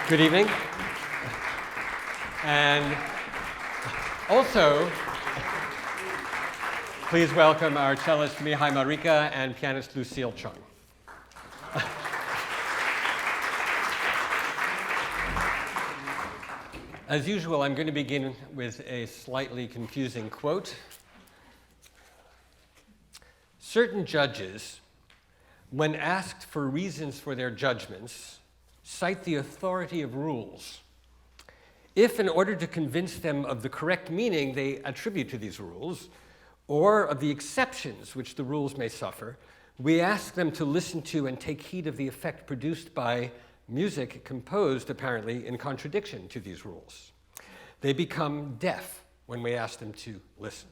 Good evening. And also, please welcome our cellist Mihai Marica and pianist Lucille Chung. As usual, I'm going to begin with a slightly confusing quote. Certain judges, when asked for reasons for their judgments, cite the authority of rules. If, in order to convince them of the correct meaning they attribute to these rules, or of the exceptions which the rules may suffer, we ask them to listen to and take heed of the effect produced by music composed, apparently, in contradiction to these rules. They become deaf when we ask them to listen.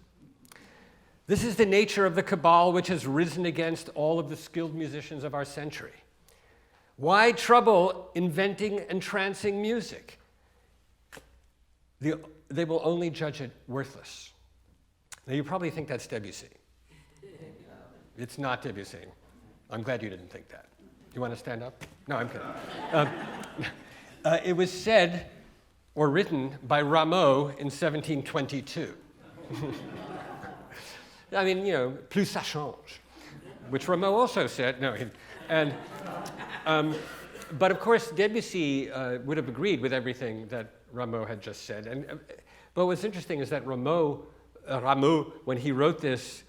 This is the nature of the cabal which has risen against all of the skilled musicians of our century. Why trouble inventing entrancing music? They will only judge it worthless. Now, you probably think that's Debussy. It's not Debussy. I'm glad you didn't think that. You want to stand up? No, I'm kidding. It was said or written by Rameau in 1722. I mean, you know, plus ça change, which Rameau also said. No, but of course, Debussy would have agreed with everything that Rameau had just said. But what's interesting is that Rameau, when he wrote this,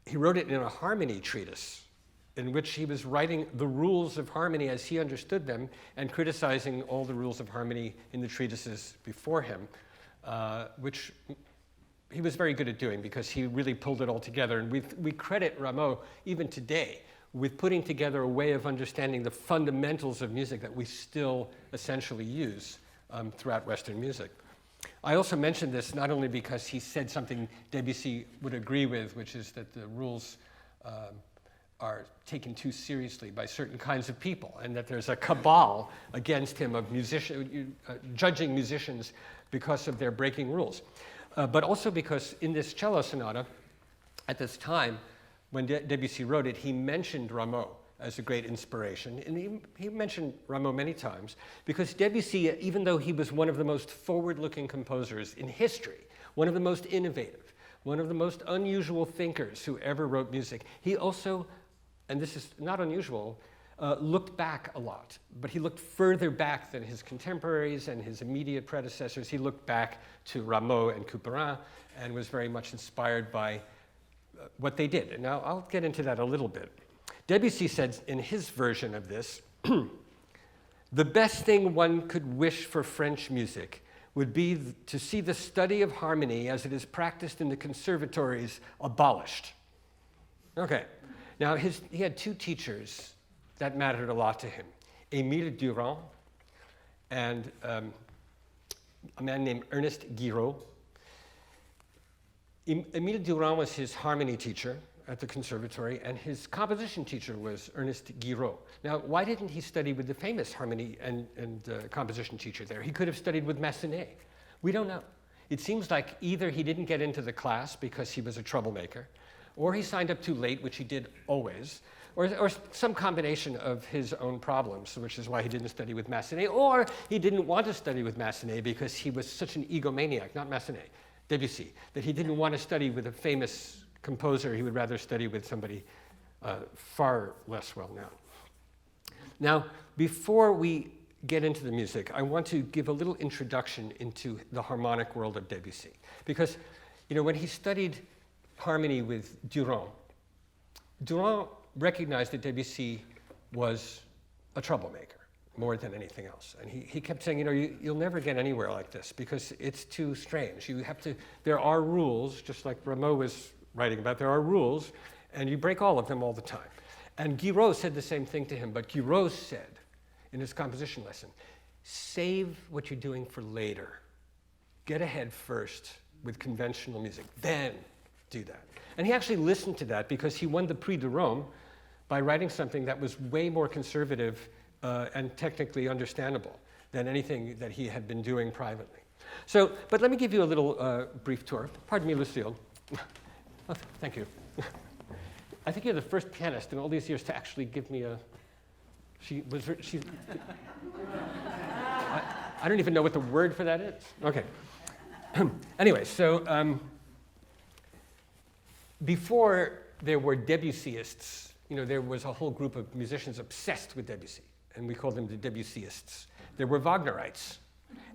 he wrote it in a harmony treatise in which he was writing the rules of harmony as he understood them and criticizing all the rules of harmony in the treatises before him, which he was very good at doing because he really pulled it all together. And we credit Rameau, even today, with putting together a way of understanding the fundamentals of music that we still essentially use throughout Western music. I also mentioned this not only because he said something Debussy would agree with, which is that the rules are taken too seriously by certain kinds of people, and that there's a cabal against him of judging musicians because of their breaking rules. But also because in this cello sonata, at this time, when Debussy wrote it, he mentioned Rameau as a great inspiration. And he mentioned Rameau many times because Debussy, even though he was one of the most forward-looking composers in history, one of the most innovative, one of the most unusual thinkers who ever wrote music, he also, and this is not unusual, looked back a lot. But he looked further back than his contemporaries and his immediate predecessors. He looked back to Rameau and Couperin and was very much inspired by what they did. And now I'll get into that a little bit. Debussy said in his version of this, the best thing one could wish for French music would be to see the study of harmony as it is practiced in the conservatories abolished. Okay, now he had two teachers that mattered a lot to him, Émile Durand and a man named Ernest Giro. Émile Durand was his harmony teacher at the conservatory, and his composition teacher was Ernest Giro. Now, why didn't he study with the famous harmony and composition teacher there? He could have studied with Massenet. We don't know. It seems like either he didn't get into the class because he was a troublemaker, or he signed up too late, which he did always, or some combination of his own problems, which is why he didn't study with Massenet, or he didn't want to study with Massenet because he was such an egomaniac, not Massenet, Debussy, that he didn't want to study with a famous composer. He would rather study with somebody far less well known. Now, before we get into the music, I want to give a little introduction into the harmonic world of Debussy. Because, you know, when he studied harmony with Durand recognized that Debussy was a troublemaker more than anything else. And he kept saying, you know, you'll never get anywhere like this because it's too strange. You have to, there are rules, just like Rameau was writing about, there are rules, and you break all of them all the time. And Giro said the same thing to him, but Giro said in his composition lesson, save what you're doing for later. Get ahead first with conventional music, then do that. And he actually listened to that because he won the Prix de Rome by writing something that was way more conservative and technically understandable than anything that he had been doing privately. So, but let me give you a little brief tour. Pardon me, Lucille. Oh, thank you. I think you're the first pianist in all these years to actually give me a. I don't even know what the word for that is. Okay. Anyway, so before there were Debussyists, there was a whole group of musicians obsessed with Debussy, and we called them the Debussyists. There were Wagnerites.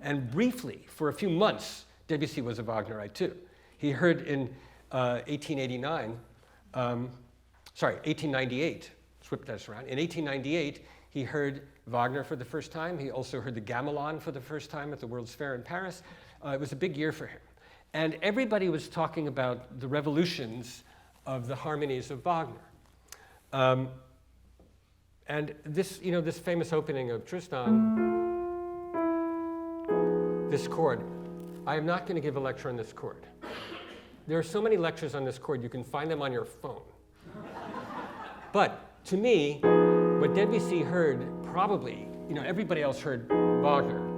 And briefly, for a few months, Debussy was a Wagnerite too. He heard in 1898, swip that around. In 1898, he heard Wagner for the first time. He also heard the Gamelan for the first time at the World's Fair in Paris. It was a big year for him. And everybody was talking about the revolutions of the harmonies of Wagner. And this, this famous opening of Tristan, this chord, I am not going to give a lecture on this chord. There are so many lectures on this chord, you can find them on your phone. But to me, what Debussy heard probably, everybody else heard Wagner.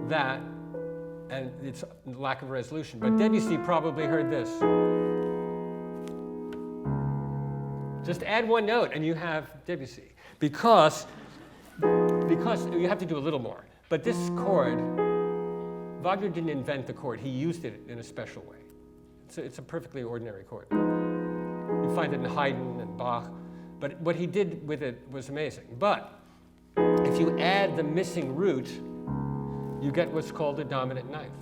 That, and its lack of resolution. But Debussy probably heard this. Just add one note and you have Debussy. Because you have to do a little more. But this chord, Wagner didn't invent the chord. He used it in a special way. It's a perfectly ordinary chord. You find it in Haydn and Bach. But what he did with it was amazing. But if you add the missing root, you get what's called a dominant ninth,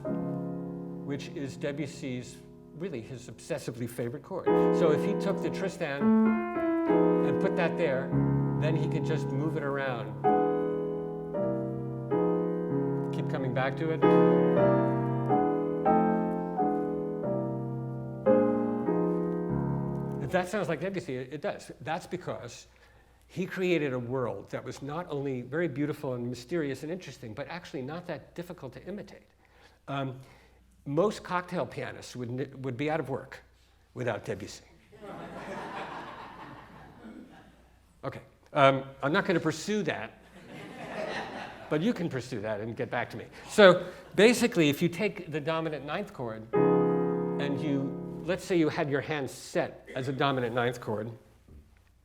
which is Debussy's, really his obsessively favorite chord. So if he took the Tristan and put that there, then he could just move it around. Keep coming back to it. If that sounds like Debussy, it does. That's because he created a world that was not only very beautiful and mysterious and interesting, but actually not that difficult to imitate. Most cocktail pianists would be out of work without Debussy. Okay, I'm not going to pursue that, but you can pursue that and get back to me. So basically, if you take the dominant ninth chord and let's say you had your hand set as a dominant ninth chord,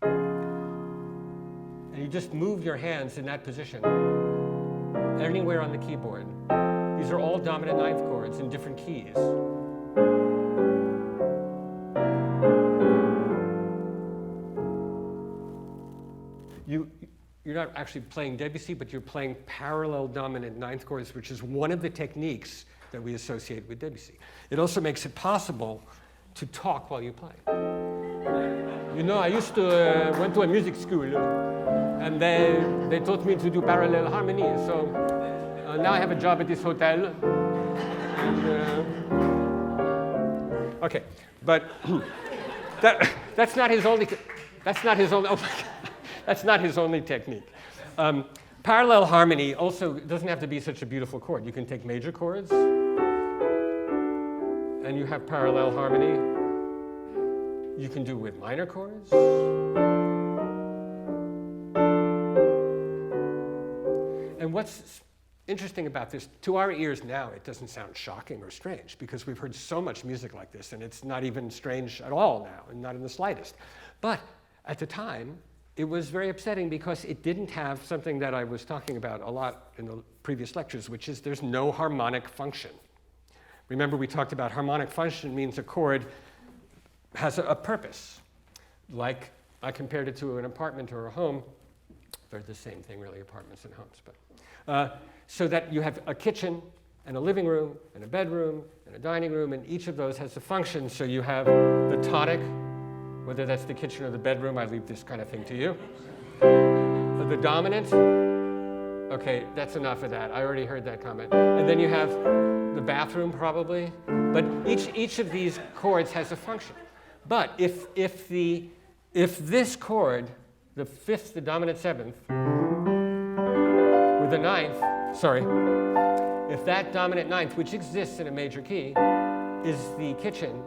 and you just move your hands in that position anywhere on the keyboard. These are all dominant ninth chords in different keys. You're not actually playing Debussy, but you're playing parallel dominant ninth chords, which is one of the techniques that we associate with Debussy. It also makes it possible to talk while you play. I used to went to a music school, and they taught me to do parallel harmony. So now I have a job at this hotel. Okay, but that's not his only. That's not his only. Oh my God. That's not his only technique. Parallel harmony also doesn't have to be such a beautiful chord. You can take major chords, and you have parallel harmony. You can do with minor chords. And what's interesting about this, to our ears now, it doesn't sound shocking or strange because we've heard so much music like this, and it's not even strange at all now, and not in the slightest. But at the time, it was very upsetting because it didn't have something that I was talking about a lot in the previous lectures, which is there's no harmonic function. Remember, we talked about harmonic function means a chord has a purpose. Like I compared it to an apartment or a home. They're the same thing, really, apartments and homes. But so that you have a kitchen and a living room and a bedroom and a dining room, and each of those has a function. So you have the tonic, whether that's the kitchen or the bedroom, I leave this kind of thing to you. The dominant, okay, that's enough of that. I already heard that comment. And then you have the bathroom, probably. But each of these chords has a function. But if this chord, the fifth, the dominant seventh, with the ninth, if that dominant ninth, which exists in a major key, is the kitchen,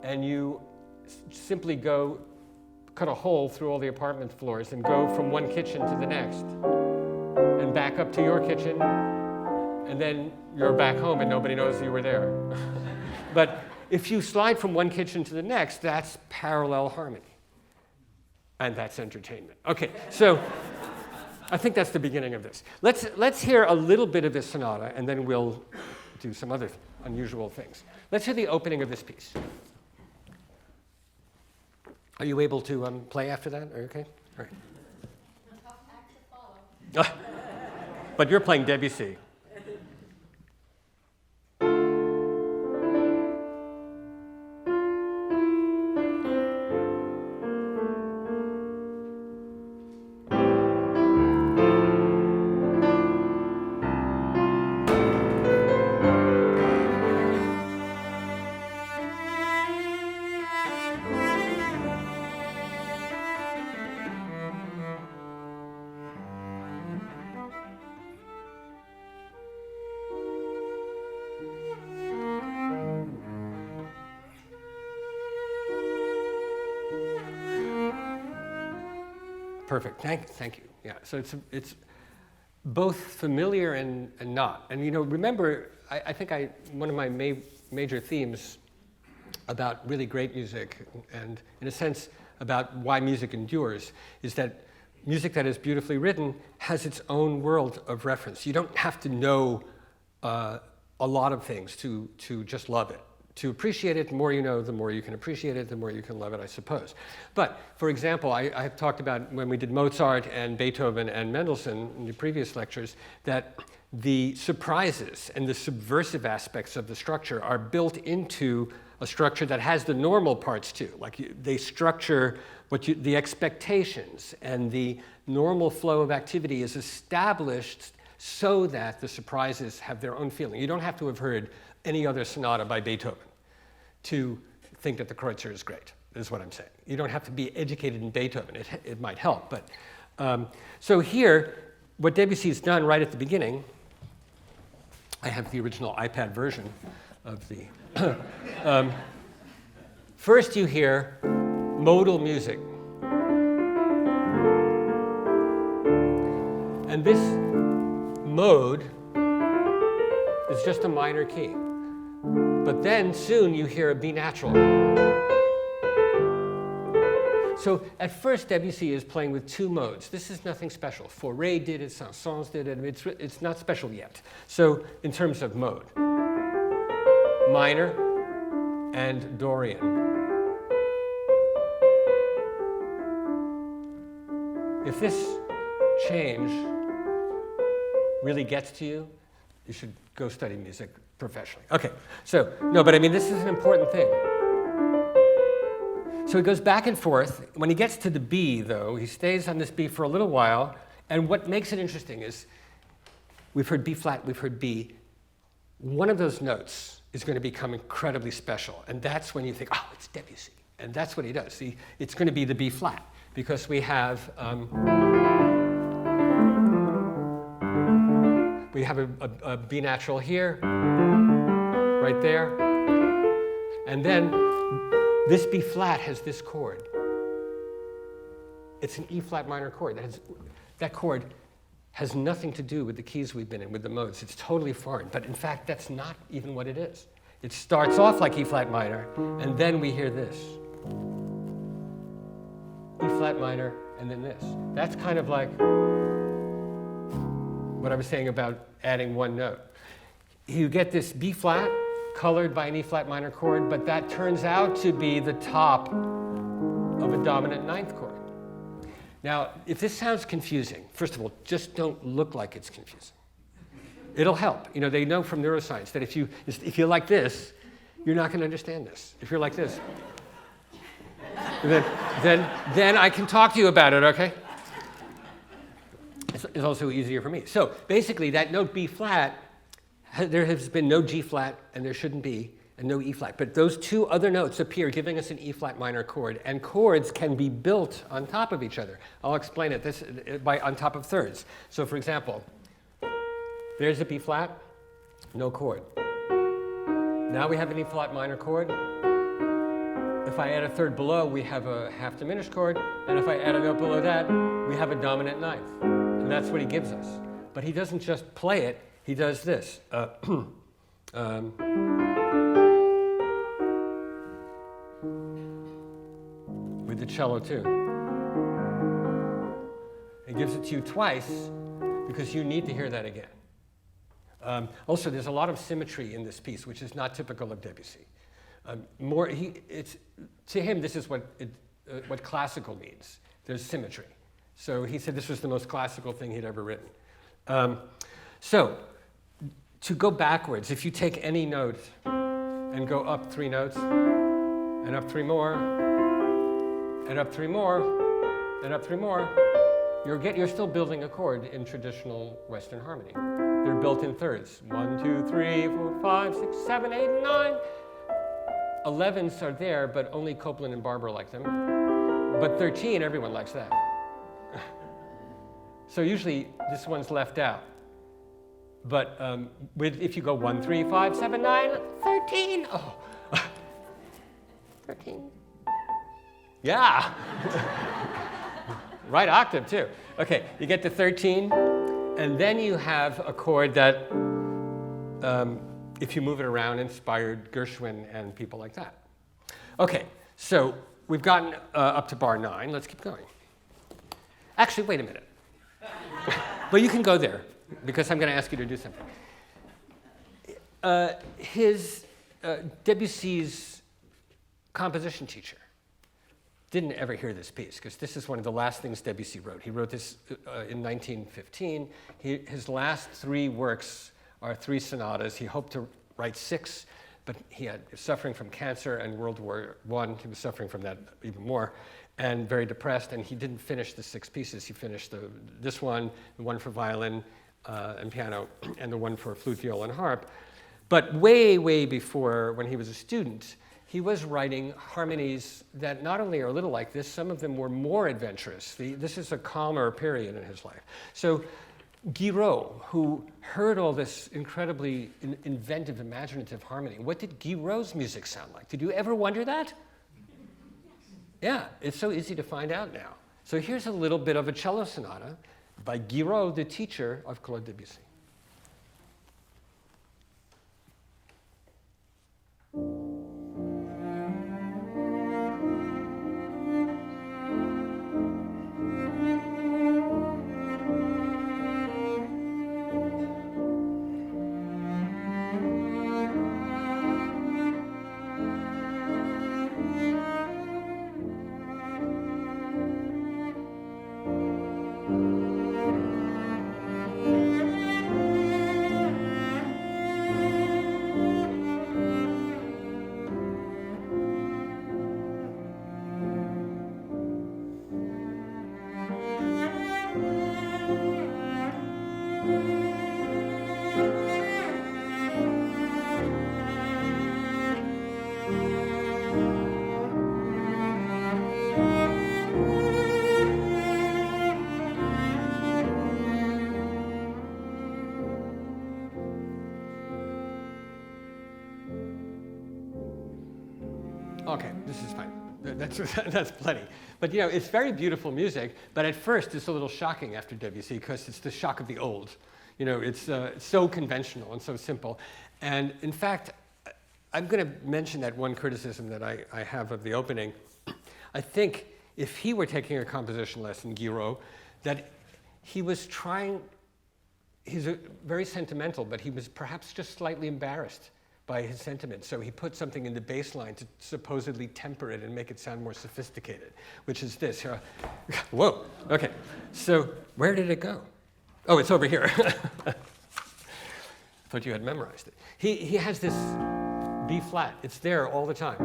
and you simply cut a hole through all the apartment floors and go from one kitchen to the next and back up to your kitchen, and then you're back home and nobody knows you were there. But if you slide from one kitchen to the next, that's parallel harmony. And that's entertainment. Okay, so I think that's the beginning of this. Let's hear a little bit of this sonata, and then we'll do some other unusual things. Let's hear the opening of this piece. Are you able to play after that? Are you okay? All right. Tough act to follow. But you're playing Debussy. Perfect. Thank you. Yeah. So it's both familiar and not. And remember, I think one of my major themes about really great music, and in a sense about why music endures, is that music that is beautifully written has its own world of reference. You don't have to know a lot of things to just love it. To appreciate it, the more you know, the more you can appreciate it, the more you can love it, I suppose. But, for example, I have talked about when we did Mozart and Beethoven and Mendelssohn in the previous lectures, that the surprises and the subversive aspects of the structure are built into a structure that has the normal parts too. Like they structure the expectations, and the normal flow of activity is established so that the surprises have their own feeling. You don't have to have heard any other sonata by Beethoven to think that the Kreutzer is great, is what I'm saying. You don't have to be educated in Beethoven. It might help. But so here, what Debussy's done right at the beginning, I have the original iPad version of the... first you hear modal music. And this mode is just a minor key. But then soon you hear a B natural. So at first Debussy is playing with two modes. This is nothing special. Fauré did it, Saint-Saëns did it. It's not special yet. So in terms of mode, minor and Dorian. If this change really gets to you, you should go study music professionally. Okay, so, no, but I mean, this is an important thing. So he goes back and forth. When he gets to the B, though, he stays on this B for a little while, and what makes it interesting is, we've heard B flat, we've heard B. One of those notes is going to become incredibly special, and that's when you think, oh, it's Debussy. And that's what he does. See, it's going to be the B flat, because we have a B natural here, right there, and then this B flat has this chord. It's an E flat minor chord. That chord has nothing to do with the keys we've been in, with the modes. It's totally foreign, but in fact, that's not even what it is. It starts off like E flat minor, and then we hear this. E flat minor, and then this. That's kind of like what I was saying about adding one note. You get this B flat colored by an E flat minor chord, but that turns out to be the top of a dominant ninth chord. Now, if this sounds confusing, first of all, just don't look like it's confusing. It'll help. You know, they know from neuroscience that if you're like this, you're not going to understand this. If you're like this, then I can talk to you about it, okay? It's also easier for me. So basically, that note B flat, there has been no G flat, and there shouldn't be, and no E flat. But those two other notes appear, giving us an E flat minor chord, and chords can be built on top of each other. I'll explain it on top of thirds. So for example, there's a B flat, no chord. Now we have an E flat minor chord. If I add a third below, we have a half diminished chord, and if I add a note below that, we have a dominant ninth. And that's what he gives us. But he doesn't just play it, he does this. With the cello too. It gives it to you twice because you need to hear that again. Also, there's a lot of symmetry in this piece, which is not typical of Debussy. To him, this is what classical means. There's symmetry. So he said this was the most classical thing he'd ever written. So to go backwards, if you take any note and go up 3 notes, and up 3 more, and up 3 more, and up 3 more, you're still building a chord in traditional Western harmony. They're built in thirds. 1, 2, 3, 4, 5, 6, 7, 8, 9. 11s are there, but only Copland and Barber like them. But 13, everyone likes that. So usually this one's left out. But if you go 1, 3, 5, 7, 9, 13. Oh, 13. Yeah. Right octave, too. Okay, you get to 13, and then you have a chord that, if you move it around, inspired Gershwin and people like that. Okay, so we've gotten up to bar 9. Let's keep going. Actually, wait a minute. Well, you can go there, because I'm going to ask you to do something. Debussy's composition teacher didn't ever hear this piece, because this is one of the last things Debussy wrote. He wrote this in 1915. His last 3 works are 3 sonatas. He hoped to write 6, but he had suffering from cancer and World War I. He was suffering from that even more, and very depressed, and he didn't finish the 6 pieces. He finished this one, the one for violin and piano, and the one for flute, viola, and harp. But way, way before, when he was a student, he was writing harmonies that not only are a little like this, some of them were more adventurous. This is a calmer period in his life. So Giro, who heard all this incredibly inventive, imaginative harmony, what did Giro's music sound like? Did you ever wonder that? Yeah, it's so easy to find out now. So here's a little bit of a cello sonata by Giro, the teacher of Claude Debussy. Okay, this is fine. That's plenty. But it's very beautiful music, but at first it's a little shocking after Debussy because it's the shock of the old. It's so conventional and so simple. And in fact, I'm going to mention that one criticism that I have of the opening. I think if he were taking a composition lesson, Giro, that he was trying, he's very sentimental, but he was perhaps just slightly embarrassed by his sentiment. So he put something in the bass line to supposedly temper it and make it sound more sophisticated, which is this. Whoa, okay. So where did it go? Oh, it's over here. Thought you had memorized it. He has this B flat. It's there all the time.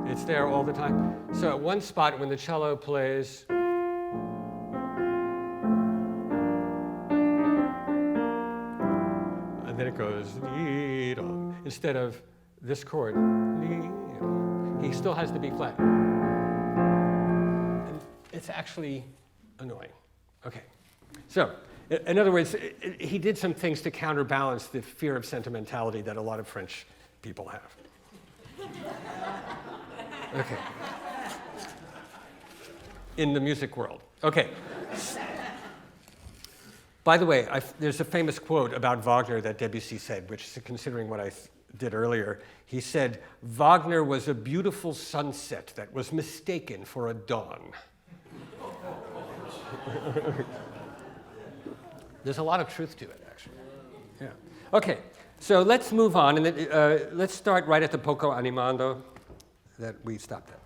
It's there all the time. So at one spot when the cello plays, and then it goes, instead of this chord, he still has the B flat. And it's actually annoying. Okay, so in other words, he did some things to counterbalance the fear of sentimentality that a lot of French people have. Okay. In the music world. Okay. By the way, there's a famous quote about Wagner that Debussy said, which is considering what I did earlier. He said, Wagner was a beautiful sunset that was mistaken for a dawn. There's a lot of truth to it, actually. Yeah. Okay, so let's move on, and let's start right at the poco animando that we stopped at.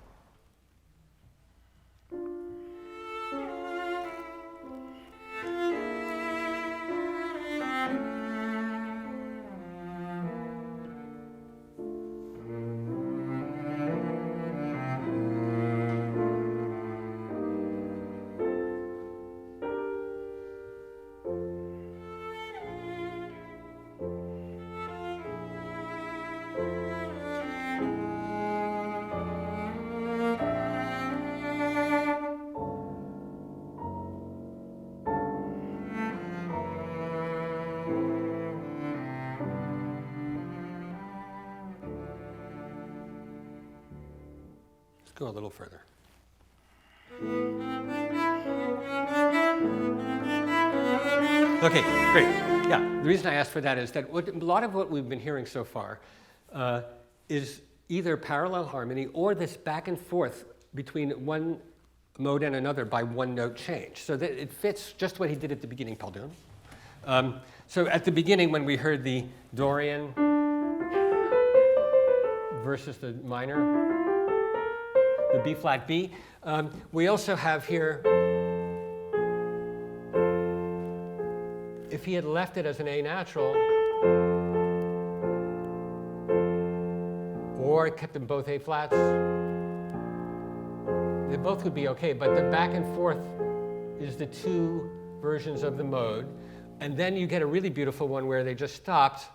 Go a little further. Okay, great. Yeah, the reason I asked for that is that a lot of what we've been hearing so far is either parallel harmony or this back and forth between one mode and another by one note change. So that it fits just what he did at the beginning, Paul. So at the beginning, when we heard the Dorian versus the minor, the B flat B. We also have here, if he had left it as an A natural, or kept them both A flats, they both would be okay, but the back and forth is the two versions of the mode, and then you get a really beautiful one where they just stopped.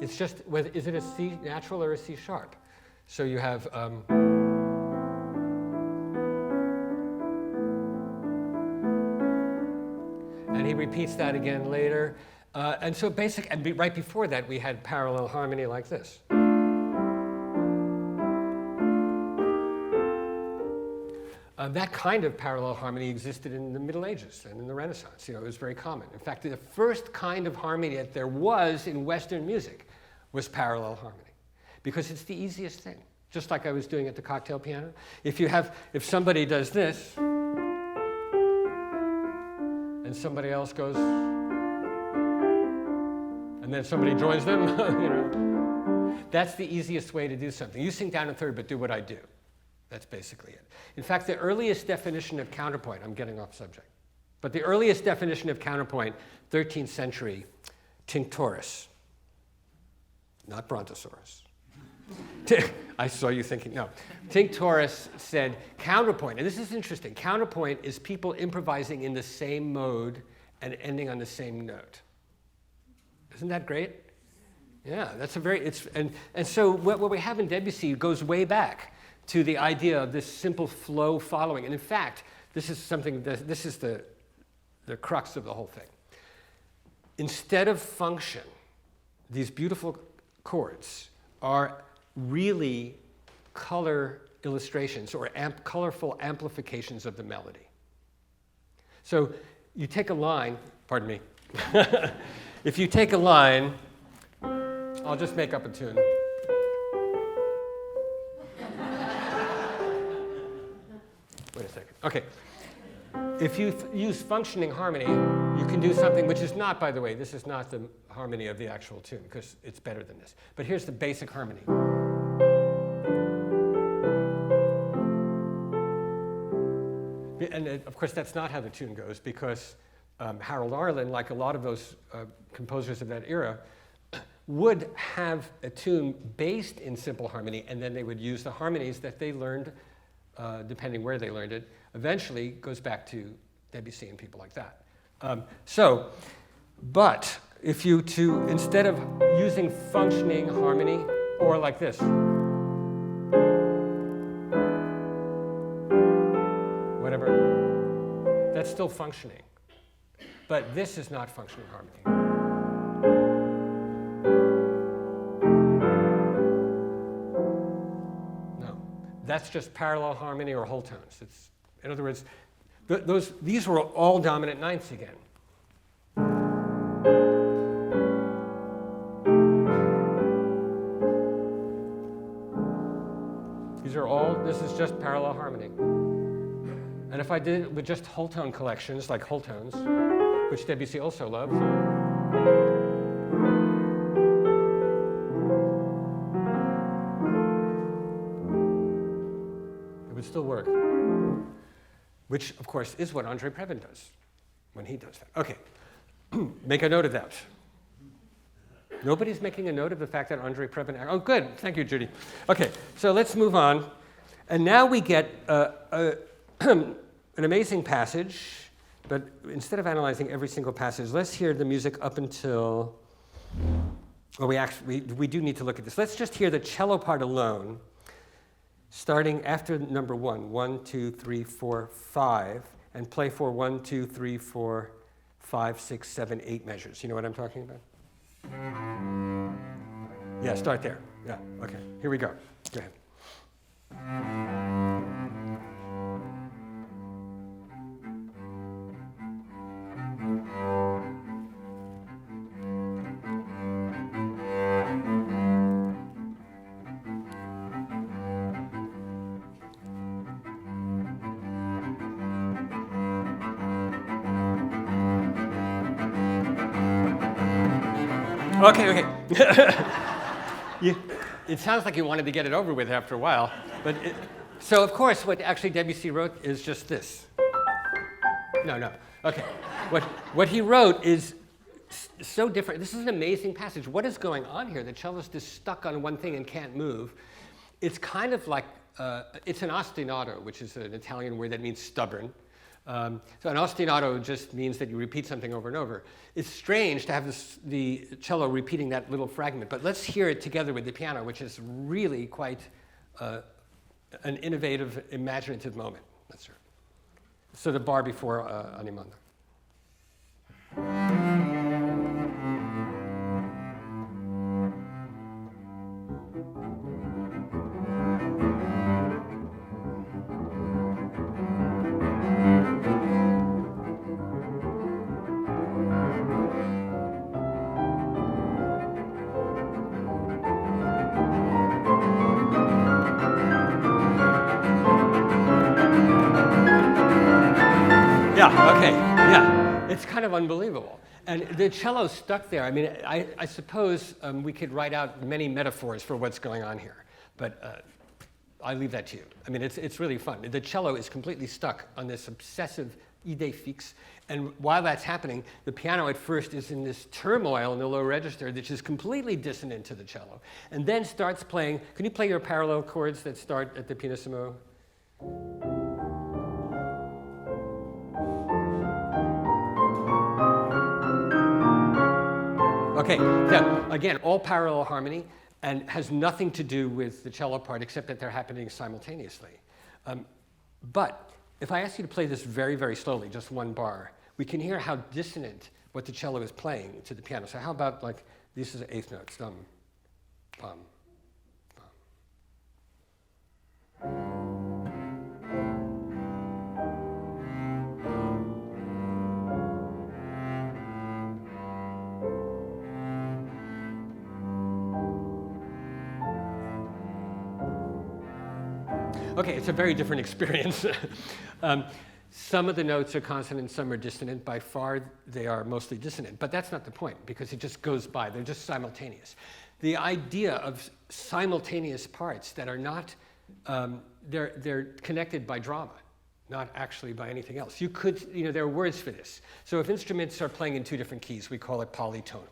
It's just, is it a C natural or a C sharp? So you have, and he repeats that again later. And so right before that, we had parallel harmony like this. That kind of parallel harmony existed in the Middle Ages and in the Renaissance. It was very common. In fact, the first kind of harmony that there was in Western music was parallel harmony, because it's the easiest thing. Just like I was doing at the cocktail piano. If somebody does this, and somebody else goes, and then somebody joins them, that's the easiest way to do something. You sing down a third, but do what I do. That's basically it. In fact, the earliest definition of counterpoint, I'm getting off subject, but the earliest definition of counterpoint, 13th century, Tinctoris, not Brontosaurus. I saw you thinking, no. Tinctoris said counterpoint, and this is interesting, counterpoint is people improvising in the same mode and ending on the same note. Isn't that great? Yeah, that's a very, and so what we have in Debussy goes way back to the idea of this simple flow following. And in fact, this is the crux of the whole thing. Instead of function, these beautiful chords are really color illustrations or colorful amplifications of the melody. So you take a line, pardon me, if you take a line, I'll just make up a tune. Wait a second. Okay. If you use functioning harmony, you can do something which is not, by the way, this is not the harmony of the actual tune, because it's better than this. But here's the basic harmony. And of course, that's not how the tune goes, because Harold Arlen, like a lot of those composers of that era, would have a tune based in simple harmony, and then they would use the harmonies that they learned, depending where they learned it. Eventually goes back to Debussy and people like that. But if you instead of using functioning harmony, or like this, whatever, that's still functioning. But this is not functioning harmony. That's just parallel harmony or whole tones. In other words, these were all dominant ninths again. this is just parallel harmony. And if I did it with just whole tone collections, like whole tones, which Debussy also loved, it would still work. Which, of course, is what Andre Previn does when he does that. Okay, make a note of that. Nobody's making a note of the fact that Andre Previn... Oh, good. Thank you, Judy. Okay, so let's move on. And now we get an amazing passage, but instead of analyzing every single passage, let's hear the music up until... Well, we do need to look at this. Let's just hear the cello part alone, starting after number 1. 1, 2, 3, 4, 5, and play for 1, 2, 3, 4, 5, 6, 7, 8 measures. You know what I'm talking about? Yeah, start there. Yeah, okay. Here we go. Go ahead. Okay. It sounds like you wanted to get it over with after a while. So, of course, what actually Debussy wrote is just this. No. Okay. What he wrote is so different. This is an amazing passage. What is going on here? The cellist is stuck on one thing and can't move. It's kind of like, it's an ostinato, which is an Italian word that means stubborn. So an ostinato just means that you repeat something over and over. It's strange to have the cello repeating that little fragment, but let's hear it together with the piano, which is really quite an innovative, imaginative moment. Let's hear it. So the bar before Animando. Yeah, okay, yeah. It's kind of unbelievable. And the cello's stuck there. I mean, I suppose we could write out many metaphors for what's going on here, but I leave that to you. I mean, it's really fun. The cello is completely stuck on this obsessive idée fixe, and while that's happening, the piano at first is in this turmoil in the low register, which is completely dissonant to the cello, and then starts playing. Can you play your parallel chords that start at the pianissimo? Okay, so again, all parallel harmony and has nothing to do with the cello part except that they're happening simultaneously. But if I ask you to play this very, very slowly, just one bar, we can hear how dissonant what the cello is playing to the piano. So how about like, this is eighth notes, dum, bum, bum. Okay, it's a very different experience. Some of the notes are consonant, some are dissonant. By far, they are mostly dissonant. But that's not the point, because it just goes by. They're just simultaneous. The idea of simultaneous parts that are not, they're connected by drama, not actually by anything else. You could, there are words for this. So if instruments are playing in two different keys, we call it polytonal.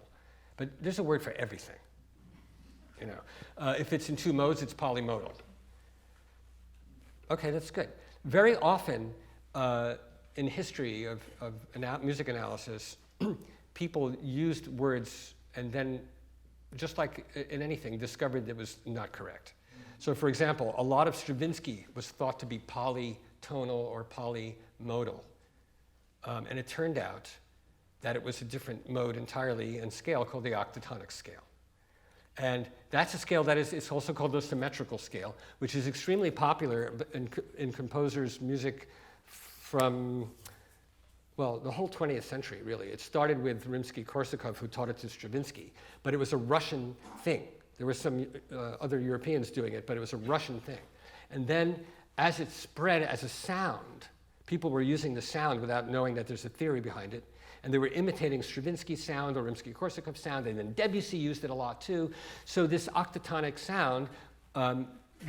But there's a word for everything. If it's in two modes, it's polymodal. Okay, that's good. Very often in history of music analysis, people used words and then, just like in anything, discovered that it was not correct. So for example, a lot of Stravinsky was thought to be polytonal or polymodal. And it turned out that it was a different mode entirely and scale called the octatonic scale. And that's a scale that it's also called the symmetrical scale, which is extremely popular in composers' music from, well, the whole 20th century, really. It started with Rimsky-Korsakov, who taught it to Stravinsky, but it was a Russian thing. There were some other Europeans doing it, but it was a Russian thing. And then as it spread as a sound, people were using the sound without knowing that there's a theory behind it. And they were imitating Stravinsky's sound or Rimsky-Korsakov sound, and then Debussy used it a lot too. So this octatonic sound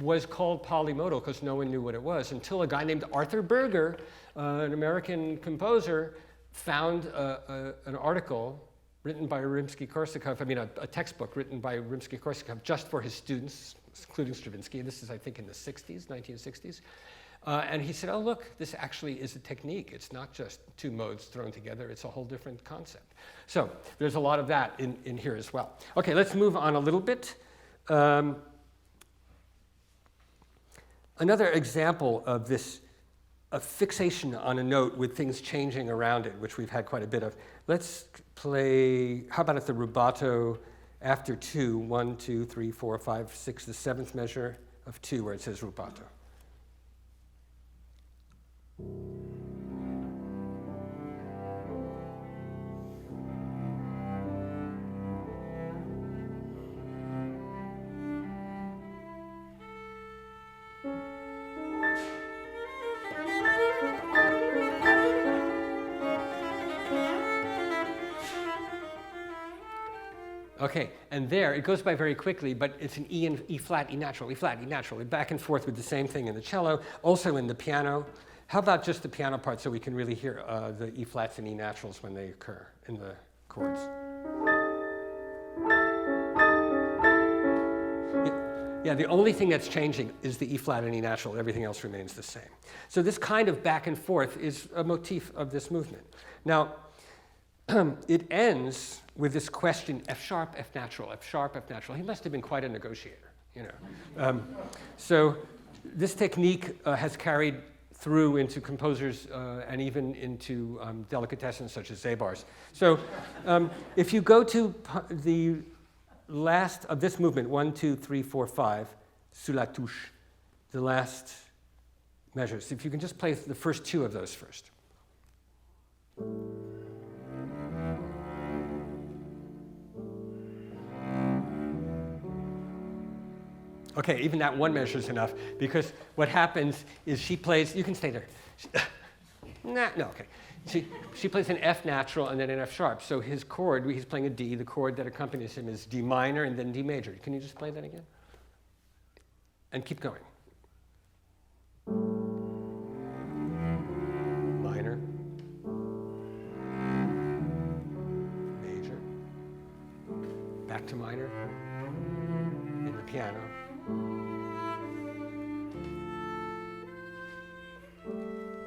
was called polymodal because no one knew what it was until a guy named Arthur Berger, an American composer, found an article written by Rimsky-Korsakov, a textbook written by Rimsky-Korsakov just for his students, including Stravinsky. This is, I think, in the 60s, 1960s. And he said, oh, look, this actually is a technique. It's not just two modes thrown together. It's a whole different concept. So there's a lot of that in here as well. OK, let's move on a little bit. Another example of this fixation on a note with things changing around it, which we've had quite a bit of. Let's play, how about at the rubato after 2, 1, 2, 3, 4, 5, 6, the seventh measure of 2, where it says rubato. Okay, and there, it goes by very quickly, but it's an E and E flat, E natural, E flat, E natural, back and forth with the same thing in the cello, also in the piano. How about just the piano part so we can really hear the E flats and E naturals when they occur in the chords? Yeah, the only thing that's changing is the E flat and E natural. Everything else remains the same. So this kind of back and forth is a motif of this movement. Now, it ends with this question, F sharp, F natural, F sharp, F natural. He must have been quite a negotiator, you know. So this technique has carried through into composers and even into delicatessens such as Zabars. So if you go to the last of this movement, 1, 2, 3, 4, 5, sous la touche, the last measures. If you can just play the first two of those first. Okay, even that one measure is enough, because what happens is she plays, you can stay there. No, okay. She plays an F natural and then an F sharp. So his chord, he's playing a D, the chord that accompanies him is D minor and then D major. Can you just play that again? And keep going. Minor. Major. Back to minor. In the piano.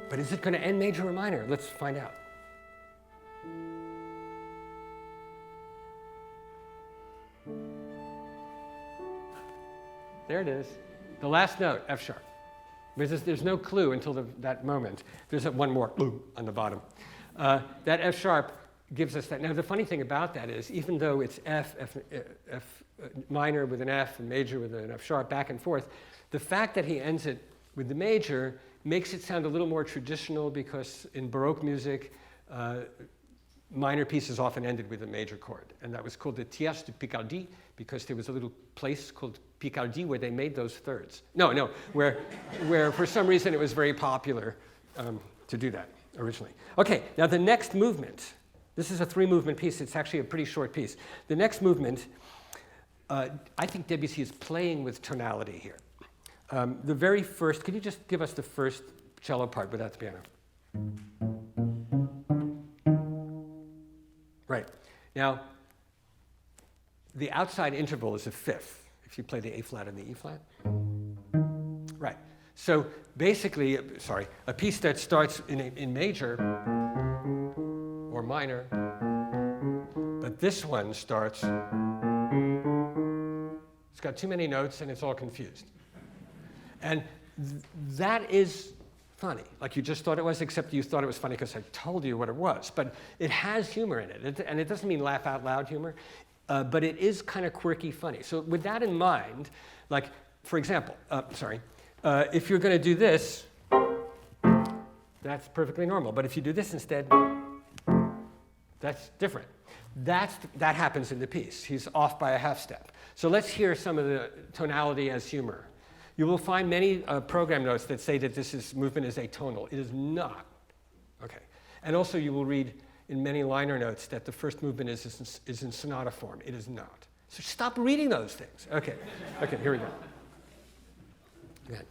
But is it going to end major or minor? Let's find out. There it is. The last note, F sharp. There's no clue until that moment. There's one more on the bottom. That F sharp gives us that. Now, the funny thing about that is, even though it's F minor with an F and major with an F sharp back and forth, the fact that he ends it with the major makes it sound a little more traditional, because in Baroque music, minor pieces often ended with a major chord. And that was called the tierce de Picardie, because there was a little place called Picardie where they made those thirds. Where for some reason it was very popular to do that originally. Okay, now the next movement, this is a 3-movement piece. It's actually a pretty short piece. The next movement, I think Debussy is playing with tonality here. The very first, could you just give us the first cello part without the piano? Right. Now, the outside interval is a fifth, if you play the A flat and the E flat. Right. So basically, a piece that starts in major or minor, but this one starts, it's got too many notes and it's all confused. And that is funny, like you just thought it was, except you thought it was funny because I told you what it was. But it has humor in it, and it doesn't mean laugh out loud humor, but it is kind of quirky funny. So with that in mind, like, for example, if you're going to do this, that's perfectly normal. But if you do this instead, that's different. That happens in the piece. He's off by a half step. So let's hear some of the tonality as humor. You will find many program notes that say that this movement is atonal. It is not. Okay. And also you will read in many liner notes that the first movement is in sonata form. It is not. So stop reading those things. Okay. Okay, here we go. Go ahead.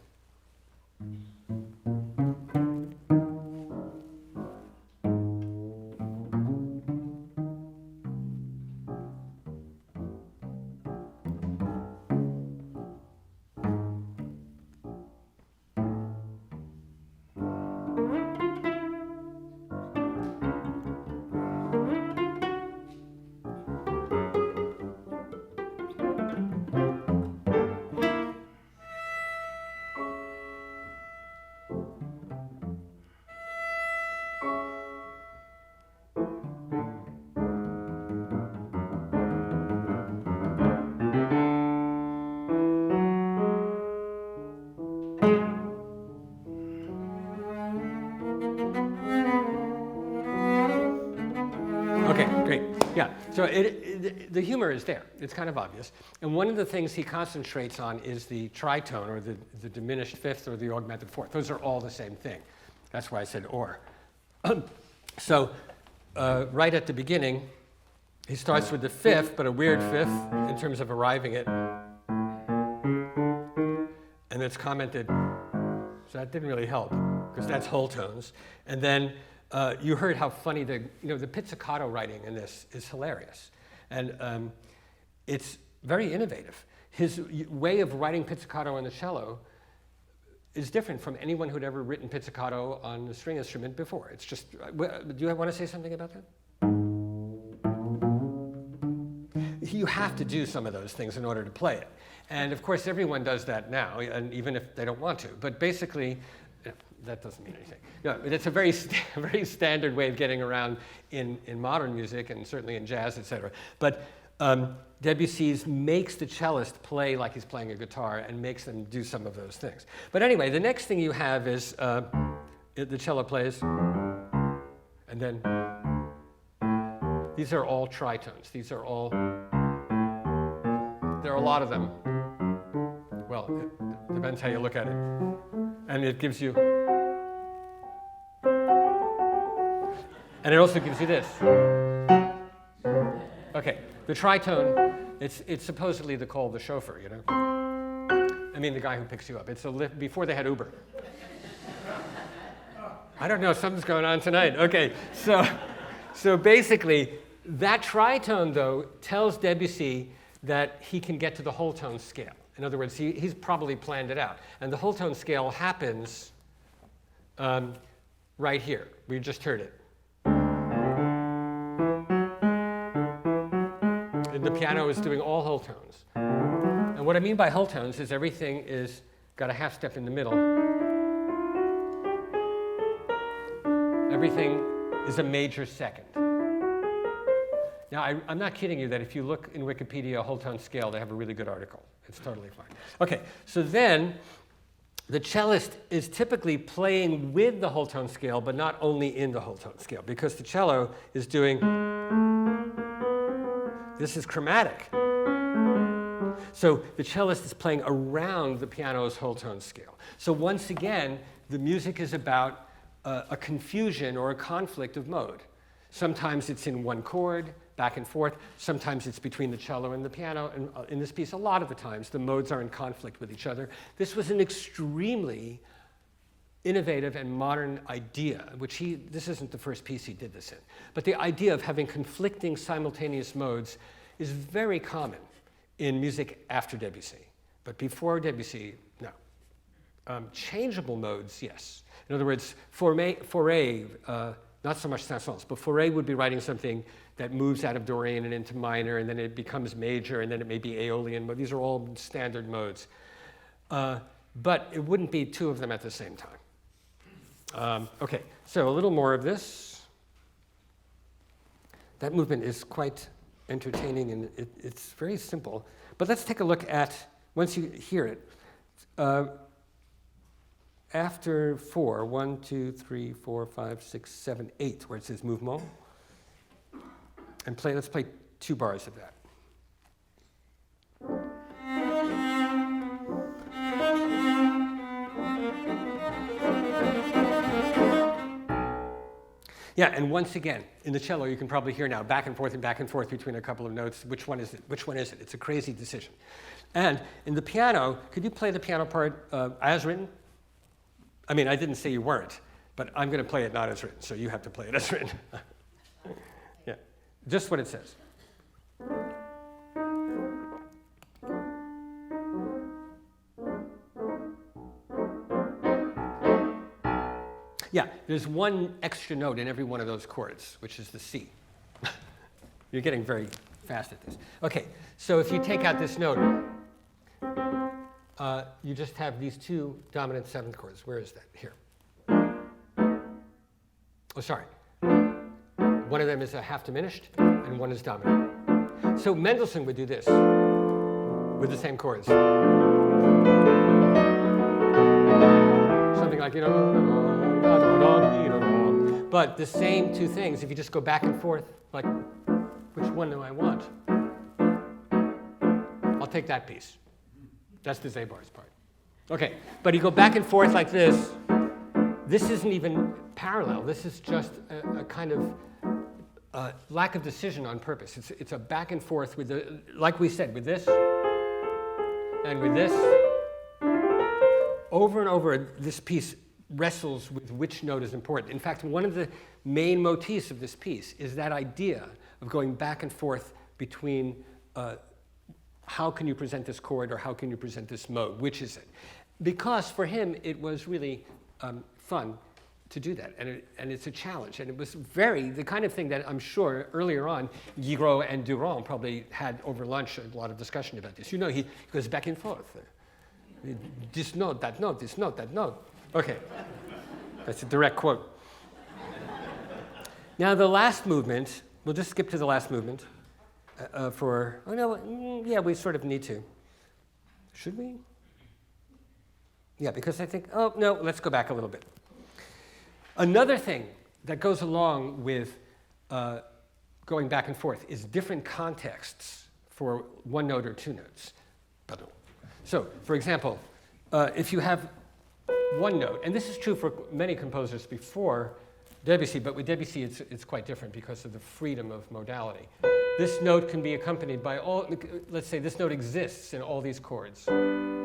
Okay, great. Yeah, so the humor is there. It's kind of obvious. And one of the things he concentrates on is the tritone, or the diminished fifth, or the augmented fourth. Those are all the same thing. That's why I said or. So right at the beginning, he starts with the fifth, but a weird fifth in terms of arriving at. And it's commented, so that didn't really help, because that's whole tones. And then you heard how funny the pizzicato writing in this is hilarious. And it's very innovative. His way of writing pizzicato on the cello is different from anyone who'd ever written pizzicato on a string instrument before. It's just, do you want to say something about that? You have to do some of those things in order to play it. And of course, everyone does that now, and even if they don't want to. But basically, that doesn't mean anything. No, but it's a very standard way of getting around in modern music, and certainly in jazz, etc. But Debussy makes the cellist play like he's playing a guitar and makes them do some of those things. But anyway, the next thing you have is the cello plays, and then these are all tritones. These are all, there are a lot of them. Well, it depends how you look at it. And it gives you, and it also gives you this. Okay, the tritone, it's supposedly the call of the chauffeur, you know? I mean, the guy who picks you up. It's a lift before they had Uber. I don't know, something's going on tonight. Okay, so basically, that tritone, though, tells Debussy that he can get to the whole tone scale. In other words, he's probably planned it out. And the whole tone scale happens right here. We just heard it. And the piano is doing all whole tones. And what I mean by whole tones is everything is got a half step in the middle. Everything is a major second. Now, I'm not kidding you that if you look in Wikipedia, whole tone scale, they have a really good article. It's totally fine. Okay, so then the cellist is typically playing with the whole tone scale, but not only in the whole tone scale, because the cello is doing, this is chromatic. So the cellist is playing around the piano's whole tone scale. So once again, the music is about a confusion or a conflict of mode. Sometimes it's in one chord, back and forth. Sometimes it's between the cello and the piano. And in this piece, a lot of the times, the modes are in conflict with each other. This was an extremely innovative and modern idea, which this isn't the first piece he did this in. But the idea of having conflicting simultaneous modes is very common in music after Debussy. But before Debussy, no. Changeable modes, yes. In other words, Fauré, not so much Saint-Saëns, but Fauré would be writing something that moves out of Dorian and into minor, and then it becomes major, and then it may be Aeolian. But these are all standard modes. But it wouldn't be two of them at the same time. Okay, so a little more of this. That movement is quite entertaining, and it's very simple. But let's take a look at, once you hear it, after 4, 1, 2, 3, 4, 5, 6, 7, 8, where it says mouvement, and let's play 2 bars of that. Yeah, and once again, in the cello, you can probably hear now back and forth between a couple of notes. Which one is it? Which one is it? It's a crazy decision. And in the piano, could you play the piano part as written? I mean, I didn't say you weren't, but I'm going to play it not as written, so you have to play it as written. Yeah, just what it says. Yeah, there's one extra note in every one of those chords, which is the C. You're getting very fast at this. Okay, so if you take out this note, you just have these two dominant seventh chords. Where is that? Here. Oh, sorry. One of them is a half diminished, and one is dominant. So Mendelssohn would do this with the same chords. Something like, but the same two things, if you just go back and forth, like, which one do I want? I'll take that piece. That's the Zabar's part. Okay, but you go back and forth like this. This isn't even parallel. This is just a kind of lack of decision on purpose. It's a back and forth with the, like we said, with this and with this. Over and over, this piece wrestles with which note is important. In fact, one of the main motifs of this piece is that idea of going back and forth between how can you present this chord or how can you present this mode, which is it? Because for him, it was really fun to do that, and it's a challenge. And it was the kind of thing that I'm sure earlier on, Giro and Durand probably had over lunch a lot of discussion about this. You know, he goes back and forth. This note, that note, this note, that note. Okay, that's a direct quote. Now the last movement, we'll just skip to the last movement yeah, we sort of need to. Should we? Yeah, because I think, oh, no, let's go back a little bit. Another thing that goes along with going back and forth is different contexts for one note or two notes. Pardon. So, for example, if you have one note, and this is true for many composers before Debussy, but with Debussy it's quite different because of the freedom of modality. This note can be accompanied by all, let's say this note exists in all these chords. And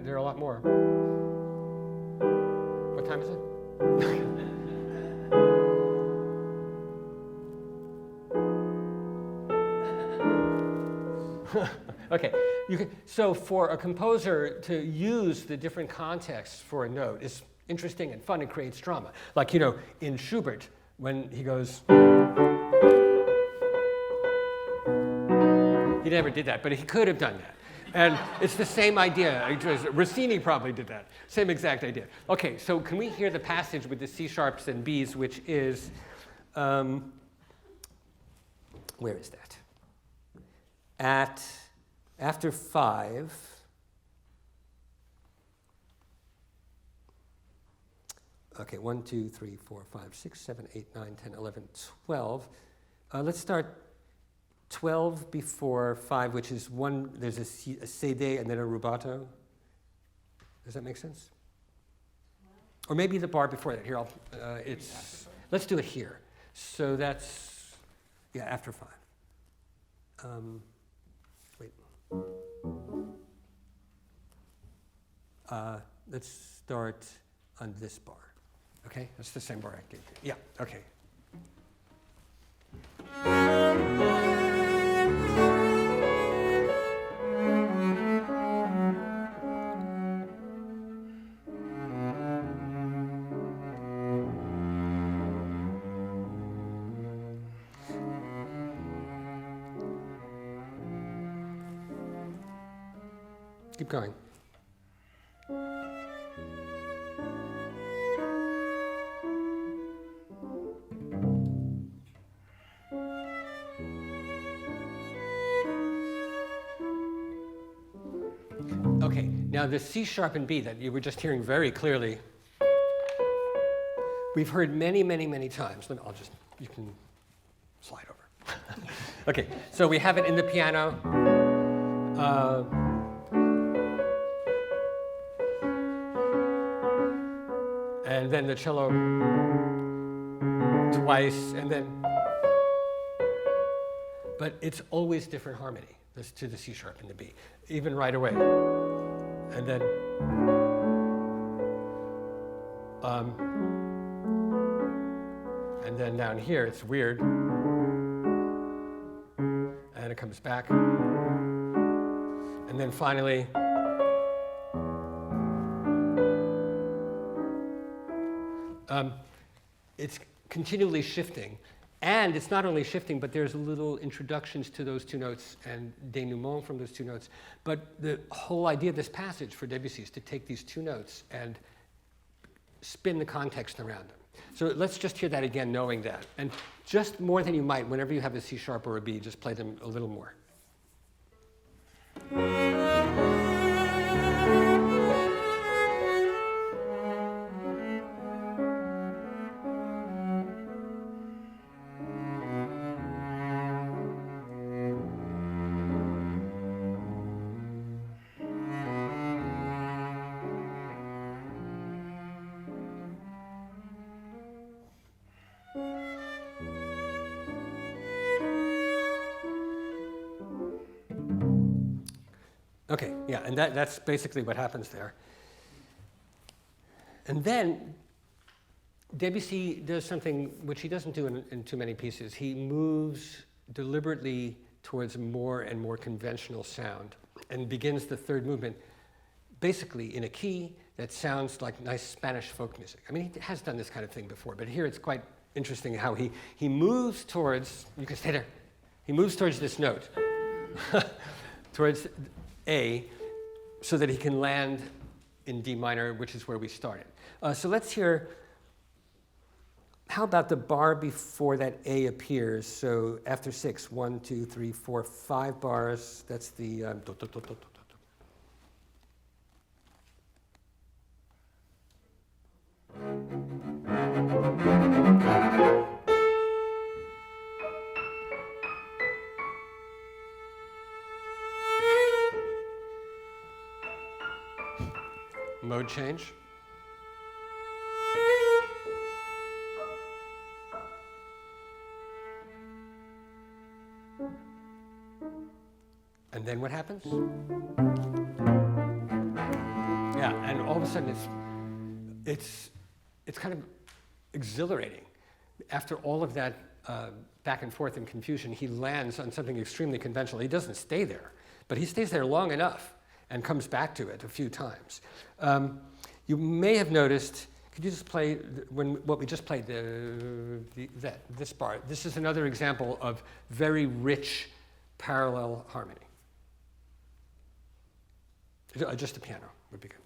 there are a lot more. What time is it? Okay, so for a composer to use the different contexts for a note is interesting and fun and creates drama. Like, you know, in Schubert, when he goes, he never did that, but he could have done that. And it's the same idea. Rossini probably did that. Same exact idea. Okay, so can we hear the passage with the C sharps and Bs, which is, where is that? After 5, okay, 1, 2, 3, 4, 5, 6, 7, 8, 9, 10, 11, 12. Let's start 12 before 5, which is one, there's a cede and then a rubato. Does that make sense? Or maybe the bar before that. Here, let's do it here. So that's, yeah, after 5. Wait. Let's start on this bar. Okay, that's the same bar I gave you. Yeah, okay. Keep going. Okay, now the C sharp and B that you were just hearing very clearly, we've heard many, many, many times. You can slide over. Okay, so we have it in the piano. And then the cello twice, and then, but it's always different harmony, this to the C sharp and the B, even right away. And then down here, it's weird. And it comes back. And then finally, it's continually shifting. And it's not only shifting, but there's little introductions to those two notes and denouement from those two notes. But the whole idea of this passage for Debussy is to take these two notes and spin the context around them. So let's just hear that again, knowing that. And just more than you might, whenever you have a C sharp or a B, just play them a little more. Okay, yeah, and that's basically what happens there. And then Debussy does something which he doesn't do in too many pieces. He moves deliberately towards more and more conventional sound and begins the third movement basically in a key that sounds like nice Spanish folk music. I mean, he has done this kind of thing before, but here it's quite interesting how he moves towards, you can stay there, he moves towards this note, towards A, so that he can land in D minor, which is where we started. So let's hear, how about the bar before that A appears? So after 6, 1, 2, 3, 4, 5 bars, that's the do, do, do, do, do, do. Mode change. And then what happens? Yeah, and all of a sudden it's kind of exhilarating. After all of that back and forth and confusion, he lands on something extremely conventional. He doesn't stay there, but he stays there long enough and comes back to it a few times. You may have noticed, could you just play what we just played, this bar? This is another example of very rich parallel harmony. Just a piano would be good.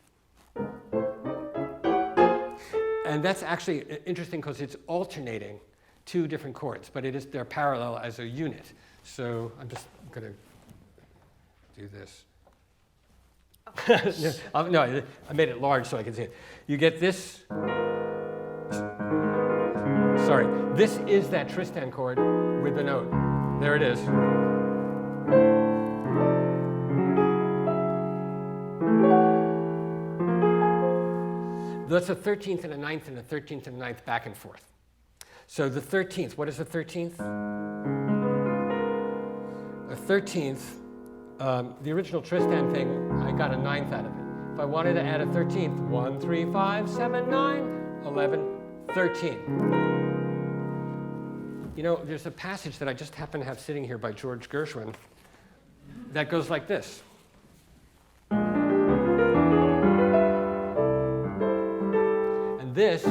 And that's actually interesting because it's alternating two different chords, but they're parallel as a unit. So I'm just going to do this. No, I made it large so I can see it. You get this. Sorry, this is that Tristan chord with the note. There it is. That's a 13th and a 9th and a 13th and a 9th back and forth. So the 13th, what is the 13th? A 13th. The original Tristan thing, I got a 9th out of it. If I wanted to add a 13th, 1, 3, 5, 7, 9, 11, 13. You know, there's a passage that I just happen to have sitting here by George Gershwin that goes like this. And those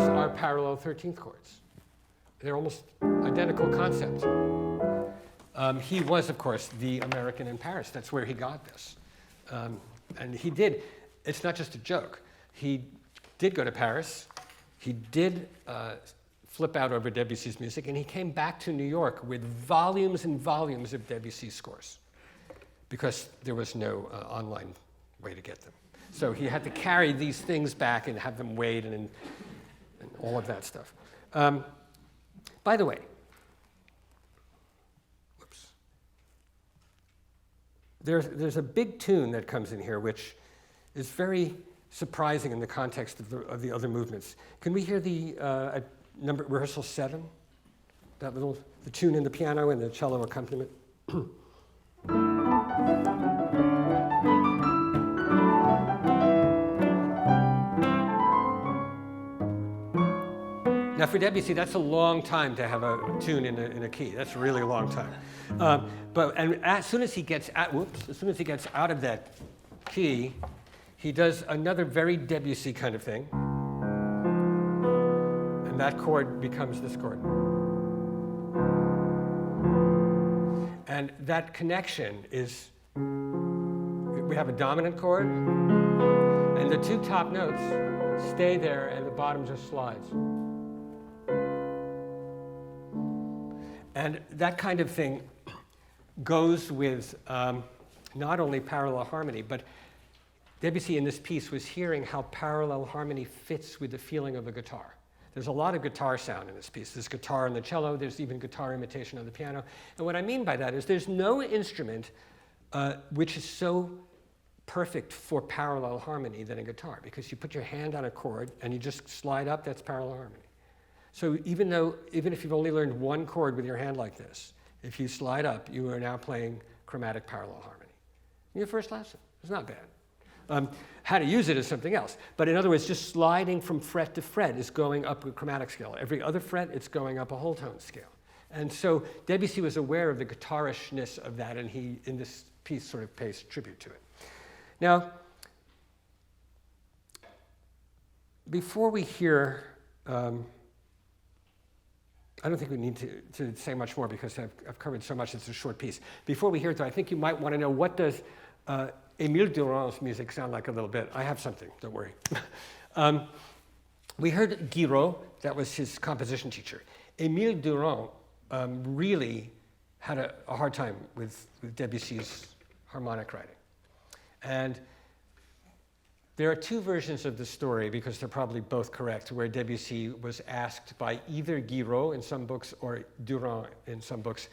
are parallel 13th chords. They're almost identical concepts. He was, of course, the American in Paris. That's where he got this. And he did, it's not just a joke. He did go to Paris. He did flip out over Debussy's music, and he came back to New York with volumes and volumes of Debussy scores because there was no online way to get them. So he had to carry these things back and have them weighed and all of that stuff. By the way, there's a big tune that comes in here, which is very surprising in the context of the other movements. Can we hear the at rehearsal 7? The tune in the piano and the cello accompaniment? Now for Debussy, that's a long time to have a tune in a key. That's a really long time. And as soon as he gets out of that key, he does another very Debussy kind of thing, and that chord becomes this chord. And that connection is, we have a dominant chord, and the 2 top notes stay there, and the bottom just slides. And that kind of thing goes with not only parallel harmony, but Debussy in this piece was hearing how parallel harmony fits with the feeling of a guitar. There's a lot of guitar sound in this piece. There's guitar on the cello, there's even guitar imitation on the piano. And what I mean by that is there's no instrument which is so perfect for parallel harmony than a guitar, because you put your hand on a chord and you just slide up, that's parallel harmony. So even if you've only learned one chord with your hand like this, if you slide up, you are now playing chromatic parallel harmony. In your first lesson, it's not bad. How to use it is something else. But in other words, just sliding from fret to fret is going up a chromatic scale. Every other fret, it's going up a whole tone scale. And so Debussy was aware of the guitarishness of that, and he, in this piece, sort of pays tribute to it. Now, before we hear, I don't think we need to say much more because I've covered so much, it's a short piece. Before we hear it, though, I think you might want to know, what does Émile Durand's music sound like a little bit? I have something, don't worry. We heard Giro, that was his composition teacher. Émile Durand really had a hard time with Debussy's harmonic writing. And there are 2 versions of the story, because they're probably both correct, where Debussy was asked by either Giro in some books or Durand in some books,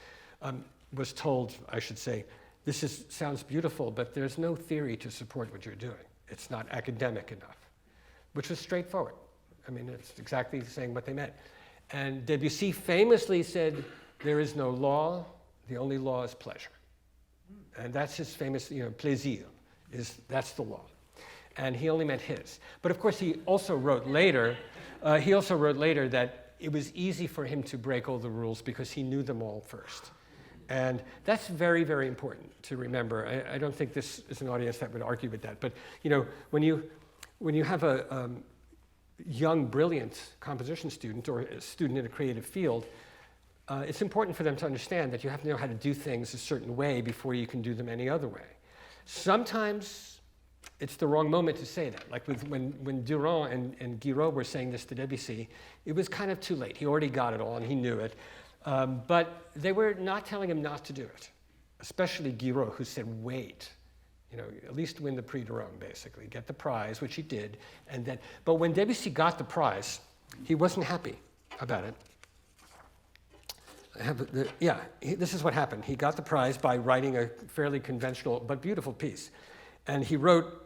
was told, I should say, this sounds beautiful, but there's no theory to support what you're doing. It's not academic enough, which was straightforward. I mean, it's exactly saying what they meant. And Debussy famously said, there is no law, the only law is pleasure. And that's his famous, plaisir, that's the law. And he only meant his. But of course, he also wrote later that it was easy for him to break all the rules because he knew them all first. And that's very, very important to remember. I don't think this is an audience that would argue with that. But when you have a young, brilliant composition student or a student in a creative field, it's important for them to understand that you have to know how to do things a certain way before you can do them any other way. Sometimes it's the wrong moment to say that. Like when Durand and Giro were saying this to Debussy, it was kind of too late. He already got it all and he knew it. But they were not telling him not to do it, especially Giro, who said, wait, at least win the Prix de Rome, basically. Get the prize, which he did. But when Debussy got the prize, he wasn't happy about it. This is what happened. He got the prize by writing a fairly conventional but beautiful piece. And he wrote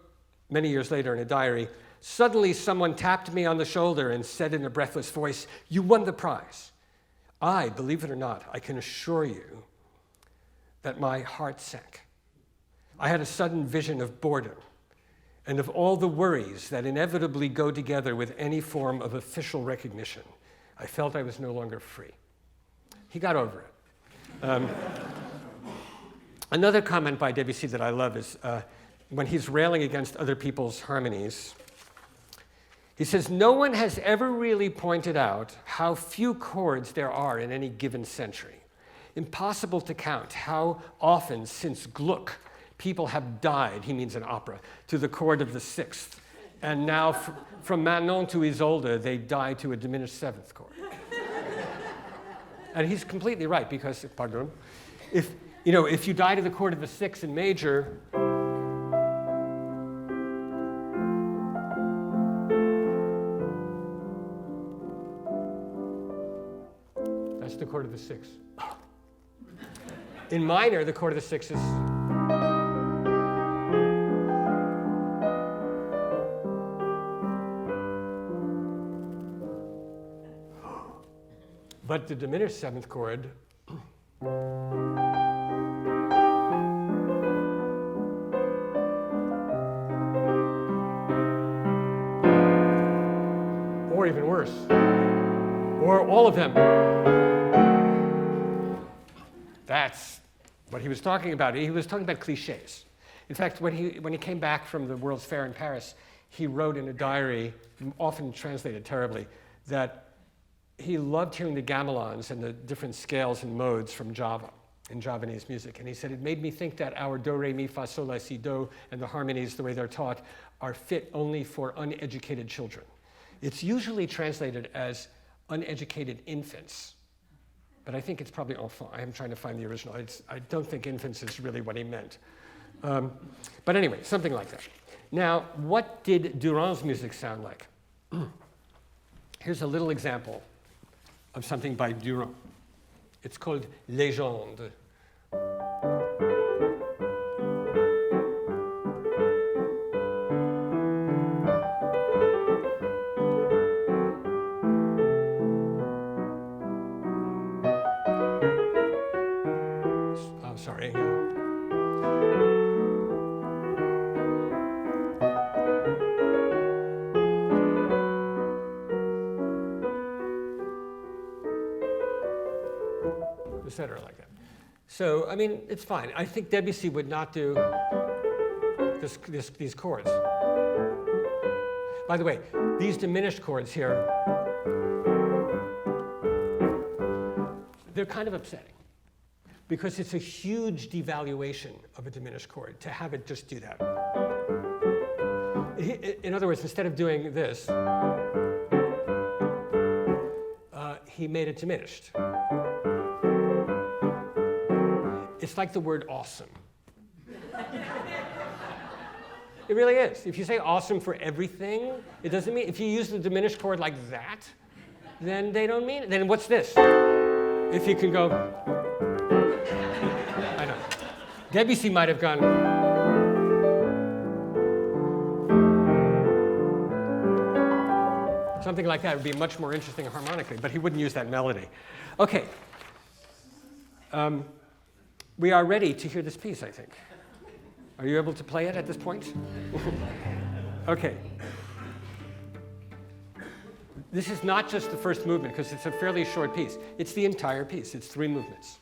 many years later in a diary, suddenly someone tapped me on the shoulder and said in a breathless voice, you won the prize. Believe it or not, I can assure you that my heart sank. I had a sudden vision of boredom and of all the worries that inevitably go together with any form of official recognition. I felt I was no longer free. He got over it. Another comment by Debussy that I love is when he's railing against other people's harmonies. He says, no one has ever really pointed out how few chords there are in any given century. Impossible to count how often since Gluck people have died, he means an opera, to the chord of the 6th. And now from Manon to Isolde, they die to a diminished 7th chord. And he's completely right, because, pardon, if you die to the chord of the 6th in major, that's the chord of the 6th. In minor, the chord of the 6th is, But the diminished seventh chord or even worse, or all of them. That's what he was talking about. He was talking about cliches. In fact, when he came back from the World's Fair in Paris, he wrote in a diary, often translated terribly, that he loved hearing the gamelons and the different scales and modes from Java, in Javanese music. And he said, it made me think that our do, re, mi, fa, sol, la, si, do, and the harmonies, the way they're taught, are fit only for uneducated children. It's usually translated as uneducated infants, but I think it's probably enfant. I am trying to find the original. I don't think infants is really what he meant. But anyway, something like that. Now, what did Durand's music sound like? Here's a little example of something by Durand. It's called Légende. Sorry. Etc. like that. So, I mean, it's fine. I think Debussy would not do these chords. By the way, these diminished chords here, they're kind of upsetting because it's a huge devaluation of a diminished chord to have it just do that. In other words, instead of doing this, he made it diminished. It's like the word awesome. It really is. If you say awesome for everything, it doesn't mean, if you use the diminished chord like that, then they don't mean it. Then what's this? If you can go, I know. Debussy might have gone, something like that would be much more interesting harmonically, but he wouldn't use that melody. Okay. We are ready to hear this piece, I think. Are you able to play it at this point? Okay. This is not just the first movement, because it's a fairly short piece. It's the entire piece. It's 3 movements.